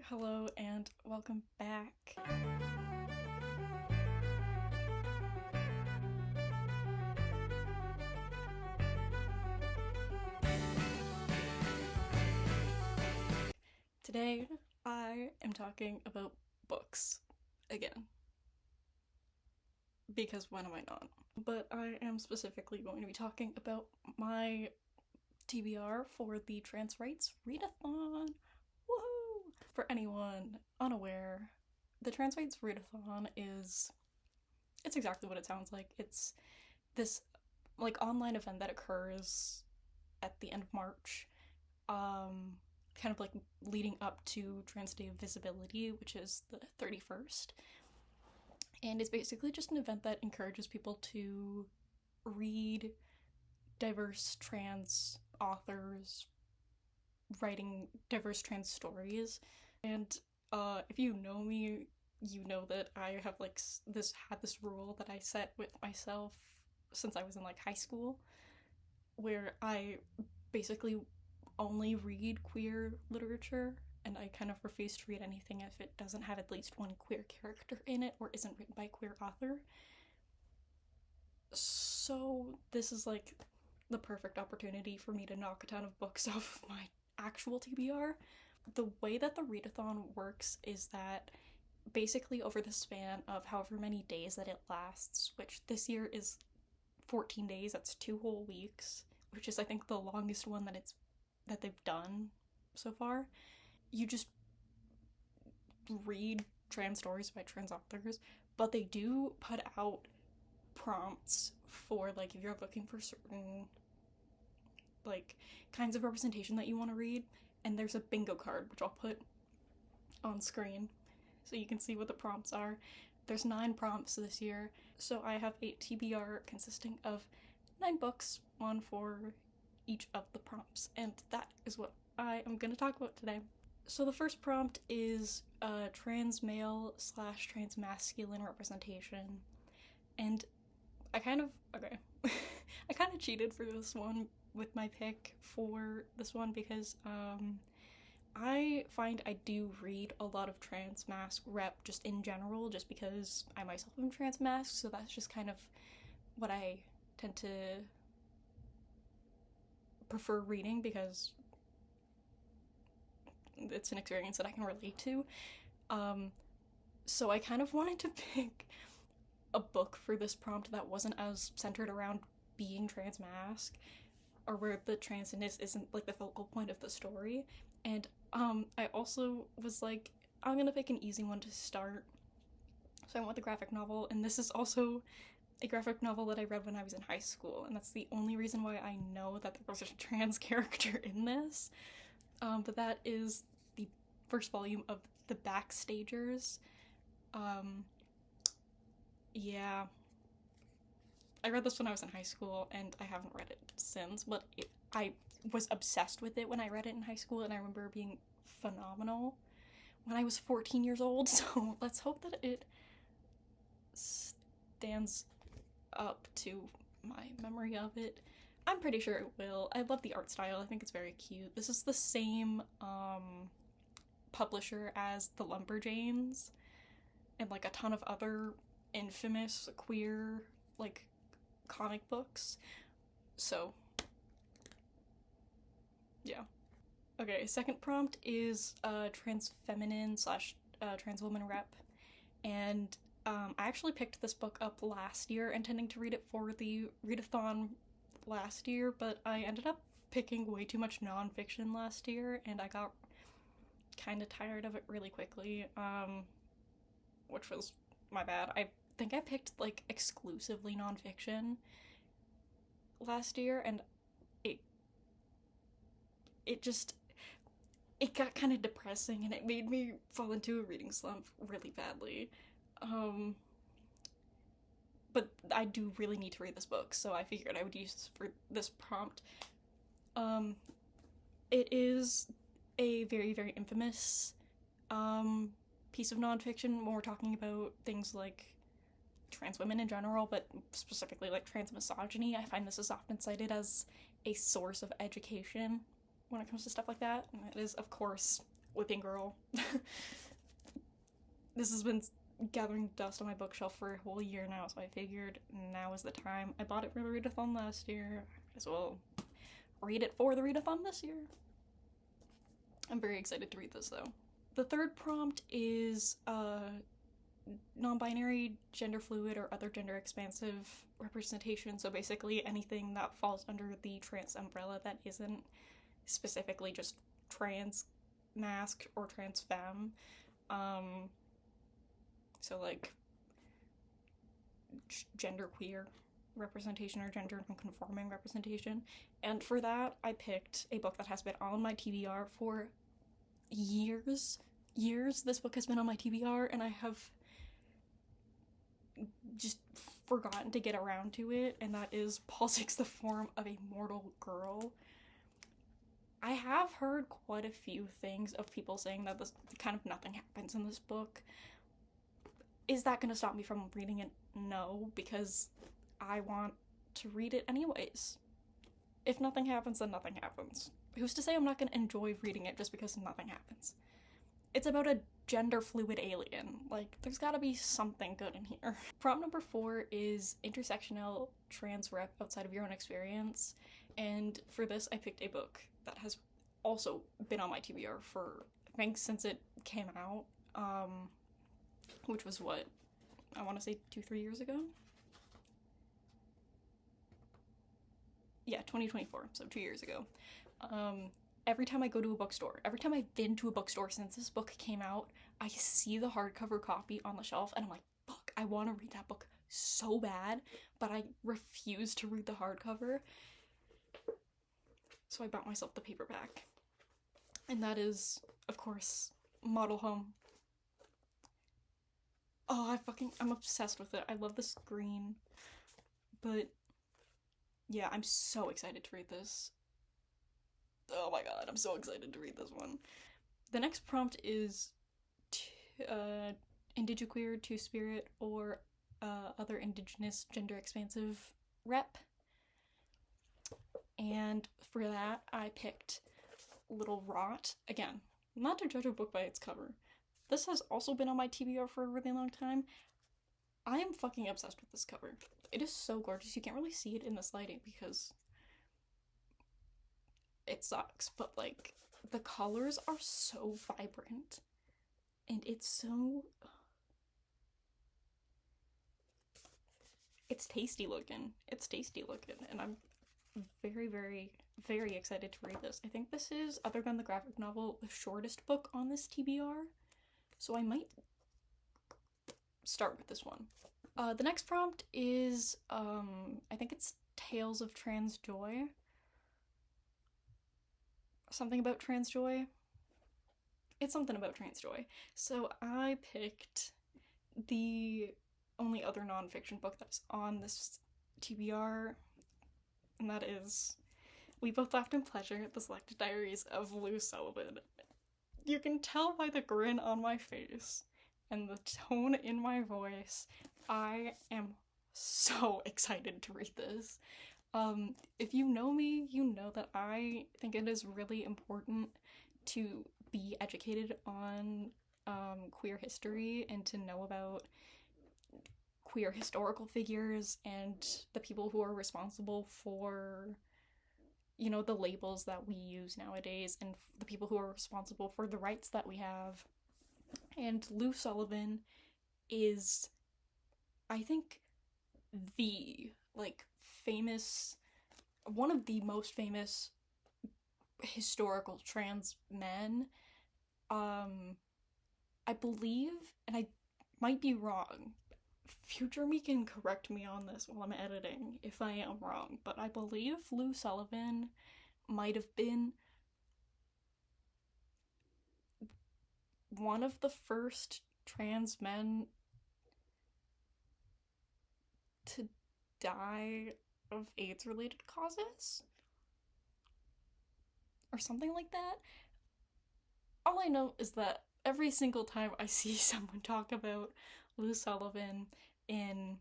Hello, and welcome back. Today, I am talking about books again. Because when am I not? But I am specifically going to be talking about my TBR for the Trans Rights Readathon. Woohoo! For anyone unaware, the Trans Rights Readathon it's exactly what it sounds like. It's this online event that occurs at the end of March, kind of like leading up to Trans Day of Visibility, which is the 31st. And it's basically just an event that encourages people to read diverse trans authors writing diverse trans stories. And if you know me, you know that I have this rule that I set with myself since I was in high school, where I basically only read queer literature, and I kind of refuse to read anything if it doesn't have at least one queer character in it or isn't written by a queer author. So this is the perfect opportunity for me to knock a ton of books off of my actual TBR. The way that the readathon works is that basically over the span of however many days that it lasts, which this year is 14 days, that's 2 whole weeks, which is I think the longest one that they've done so far. You just read trans stories by trans authors, but they do put out prompts for if you're looking for certain kinds of representation that you want to read, and there's a bingo card which I'll put on screen so you can see what the prompts are. There's 9 prompts this year, so I have a TBR consisting of 9 books, one for each of the prompts, and that is what I am going to talk about today. So the first prompt is trans male / trans masculine representation, and I kind of cheated for this one with my pick for this one because I find I do read a lot of trans masc rep just in general, just because I myself am trans masc, so that's just kind of what I tend to prefer reading because it's an experience that I can relate to. So I kind of wanted to pick a book for this prompt that wasn't as centered around being trans masc, or where the transness isn't the focal point of the story. And I also was I'm gonna pick an easy one to start. So I went with the graphic novel, and this is also a graphic novel that I read when I was in high school, and that's the only reason why I know that there was a trans character in this. But that is the first volume of The Backstagers. Yeah. I read this when I was in high school, and I haven't read it since, but I was obsessed with it when I read it in high school, and I remember being phenomenal when I was 14 years old, so let's hope that it stands up to my memory of it. I'm pretty sure it will. I love the art style. I think it's very cute. This is the same publisher as the Lumberjanes and a ton of other infamous queer comic books. So yeah. Okay, second prompt is trans feminine / trans woman rep, and I actually picked this book up last year intending to read it for the readathon last year, but I ended up picking way too much nonfiction last year, and I got kind of tired of it really quickly, which was my bad. I think I picked exclusively nonfiction last year, and it got kind of depressing, and it made me fall into a reading slump really badly. But I do really need to read this book, so I figured I would use this for this prompt. It is a very, very infamous piece of nonfiction when we're talking about things like trans women in general, but specifically trans misogyny. I find this is often cited as a source of education when it comes to stuff like that. And it is, of course, whipping girl. This has been gathering dust on my bookshelf for a whole year now, so I figured now is the time. I bought it for the readathon last year. Might as well read it for the readathon this year. I'm very excited to read this, though. The third prompt is non-binary, gender fluid, or other gender expansive representation. So basically anything that falls under the trans umbrella that isn't specifically just trans mask or trans femme. So like genderqueer representation or gender non-conforming representation. And for that, I picked a book that has been on my TBR for years. This book has been on my TBR, and I have just forgotten to get around to it, and that is Politics, the Form of a Mortal Girl. I have heard quite a few things of people saying that this kind of nothing happens in this book. Is that going to stop me from reading it? No, because I want to read it anyways. If nothing happens, then nothing happens. Who's to say I'm not going to enjoy reading it just because nothing happens? It's about a gender fluid alien. Like, there's gotta be something good in here. Prompt number 4 is intersectional trans rep outside of your own experience. And for this, I picked a book that has also been on my TBR for, I think, since it came out. Which was what? I want to say 2-3 years ago? Yeah, 2024, so 2 years ago. Every time I go to a bookstore, every time I've been to a bookstore since this book came out, I see the hardcover copy on the shelf and I'm like, fuck, I want to read that book so bad, but I refuse to read the hardcover. So I bought myself the paperback. And that is, of course, Model Home. Oh, I'm obsessed with it. I love the screen. But yeah, I'm so excited to read this. Oh my god, I'm so excited to read this one. The next prompt is indigiqueer, two-spirit, or other indigenous gender expansive rep. And for that, I picked Little Rot. Again, not to judge a book by its cover. This has also been on my TBR for a really long time. I am fucking obsessed with this cover. It is so gorgeous. You can't really see it in this lighting because it sucks, but like the colors are so vibrant and it's tasty looking. It's tasty looking, and I'm very, very, very excited to read this. I think this is, other than the graphic novel, the shortest book on this TBR, so I might start with this one. The next prompt is, I think it's Tales of Trans Joy. Something about trans joy? It's something about trans joy. So I picked the only other nonfiction book that's on this TBR, and that is We Both Laughed in Pleasure, The Selected Diaries of Lou Sullivan. You can tell by the grin on my face and the tone in my voice, I am so excited to read this. If you know me, you know that I think it is really important to be educated on queer history and to know about queer historical figures and the people who are responsible for, you know, the labels that we use nowadays and the people who are responsible for the rights that we have. And Lou Sullivan is, I think, the, like, famous, one of the most famous historical trans men. I believe, and I might be wrong, future me can correct me on this while I'm editing if I am wrong, but I believe Lou Sullivan might have been one of the first trans men to die of AIDS-related causes? Or something like that? All I know is that every single time I see someone talk about Lou Sullivan in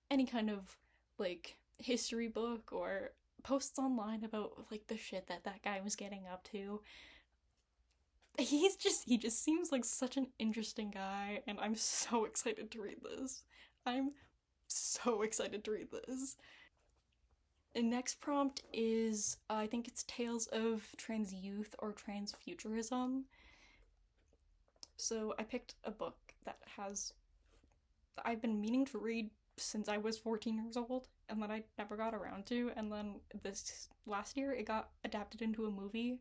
any kind of, like, history book or posts online about, like, the shit that that guy was getting up to, he just seems like such an interesting guy, and I'm so excited to read this. I'm so excited to read this. And next prompt is I think it's Tales of Trans Youth or Trans Futurism. So I picked a book that I've been meaning to read since I was 14 years old, and then I never got around to, and then this last year it got adapted into a movie,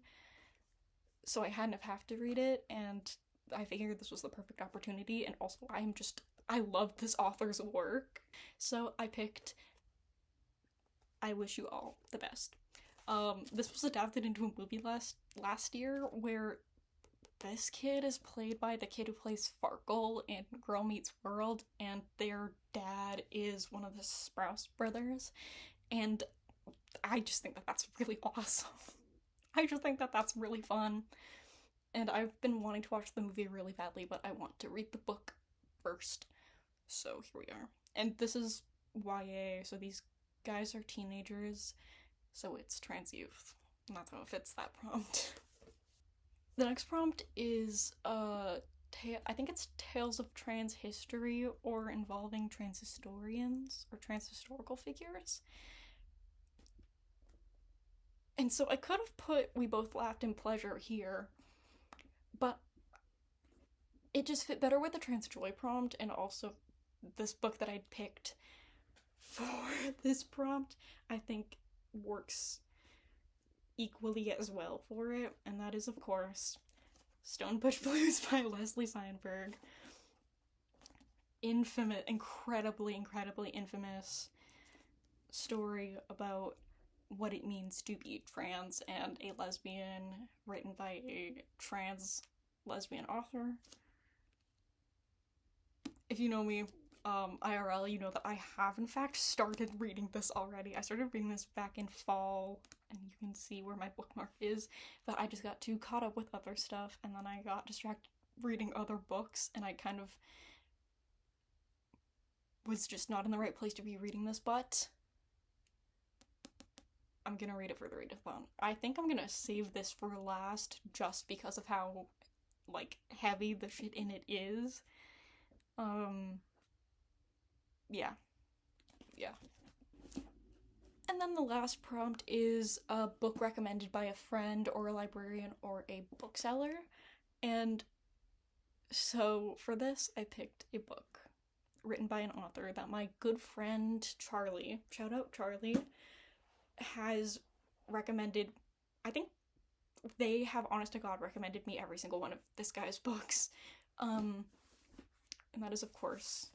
so I hadn't have to read it, and I figured this was the perfect opportunity, and also I love this author's work, so I picked I Wish You All the Best. This was adapted into a movie last year where this kid is played by the kid who plays Farkle in Girl Meets World, and their dad is one of the Sprouse brothers, and I just think that that's really awesome. I just think that that's really fun, and I've been wanting to watch the movie really badly, but I want to read the book first, so here we are. And this is YA, so these guys are teenagers, so it's trans youth. That's how it fits that prompt. The next prompt is I think it's Tales of Trans History or involving trans historians or trans historical figures. And so I could have put We Both Laughed in Pleasure here, but it just fit better with the trans joy prompt, and also this book that I'd picked for this prompt I think works equally as well for it, and that is, of course, Stone Butch Blues by Leslie Steinberg. Incredibly infamous story about what it means to be trans and a lesbian, written by a trans lesbian author. If you know me, IRL, you know that I have in fact started reading this already. I started reading this back in fall, and you can see where my bookmark is, but I just got too caught up with other stuff, and then I got distracted reading other books, and I kind of was just not in the right place to be reading this, but I'm gonna read it for the readathon. I think I'm gonna save this for last just because of how, like, heavy the shit in it is. Yeah. And then the last prompt is a book recommended by a friend or a librarian or a bookseller. And so for this, I picked a book written by an author that my good friend Charlie, shout out Charlie, has recommended. I think they have, honest to God, recommended me every single one of this guy's books. And that is, of course,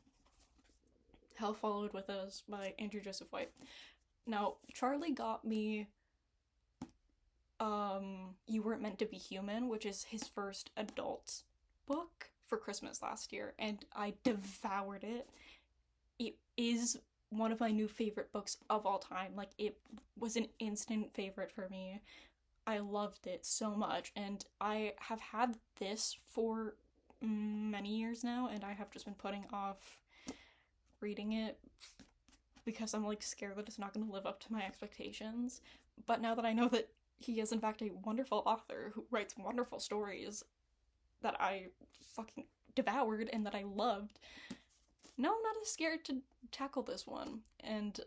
Hell Followed With Us by Andrew Joseph White. Now, Charlie got me You Weren't Meant to Be Human, which is his first adult book, for Christmas last year, and I devoured it. It is one of my new favorite books of all time. Like, it was an instant favorite for me. I loved it so much, and I have had this for many years now, and I have just been putting off reading it because I'm, like, scared that it's not going to live up to my expectations. But now that I know that he is in fact a wonderful author who writes wonderful stories that I fucking devoured and that I loved, now I'm not as scared to tackle this one. And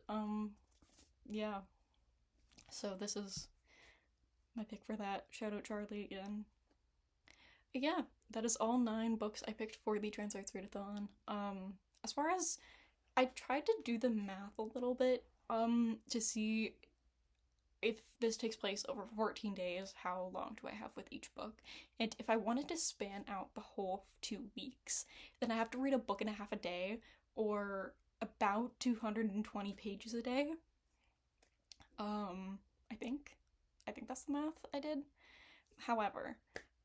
yeah, so this is my pick for that. Shout out Charlie again. Yeah, that is all 9 books I picked for the Trans Rights Readathon. As far as, I tried to do the math a little bit to see if this takes place over 14 days, how long do I have with each book? And if I wanted to span out the whole 2 weeks, then I have to read a book and a half a day, or about 220 pages a day. I think that's the math I did. However,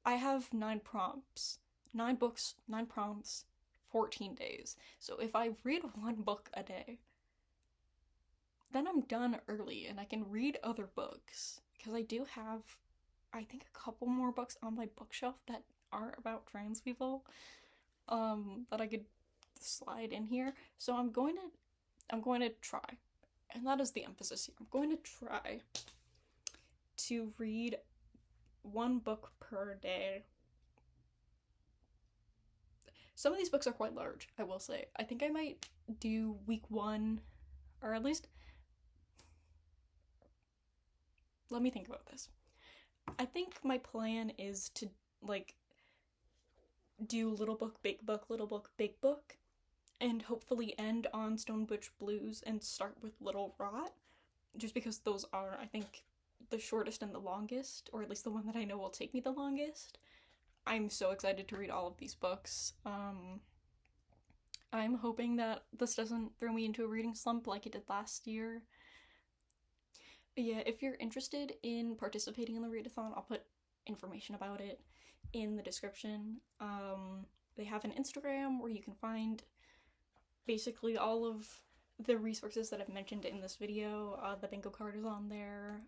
I have 9 prompts, 9 books, 9 prompts, 14 days. So if I read 1 book a day, then I'm done early and I can read other books. Because I do have, I think, a couple more books on my bookshelf that are about trans people, that I could slide in here. So I'm going to try, and that is the emphasis here. I'm going to try to read 1 book per day Some of these books are quite large, I will say. I think I might do week 1, or at least, let me think about this. I think my plan is to, like, do little book, big book, little book, big book, and hopefully end on Stone Butch Blues and start with Little Rot, just because those are, I think, the shortest and the longest, or at least the one that I know will take me the longest. I'm so excited to read all of these books. I'm hoping that this doesn't throw me into a reading slump like it did last year. But yeah, if you're interested in participating in the readathon, I'll put information about it in the description. They have an Instagram where you can find basically all of the resources that I've mentioned in this video. The bingo card is on there.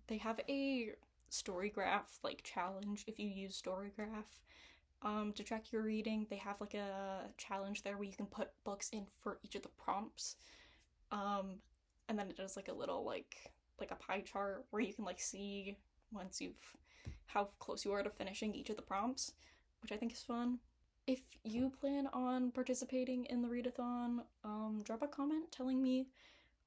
They have a Storygraph like challenge if you use Storygraph to track your reading. They have like a challenge there where you can put books in for each of the prompts, and then it does like a little like a pie chart where you can like see once you've how close you are to finishing each of the prompts, which I think is fun. If you plan on participating in the readathon, drop a comment telling me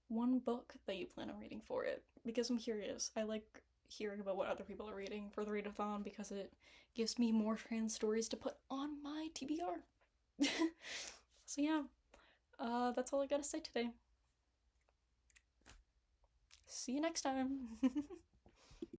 one book that you plan on reading for it, because I'm curious. I like hearing about what other people are reading for the readathon because it gives me more trans stories to put on my TBR. So yeah, that's all I gotta say today. See you next time.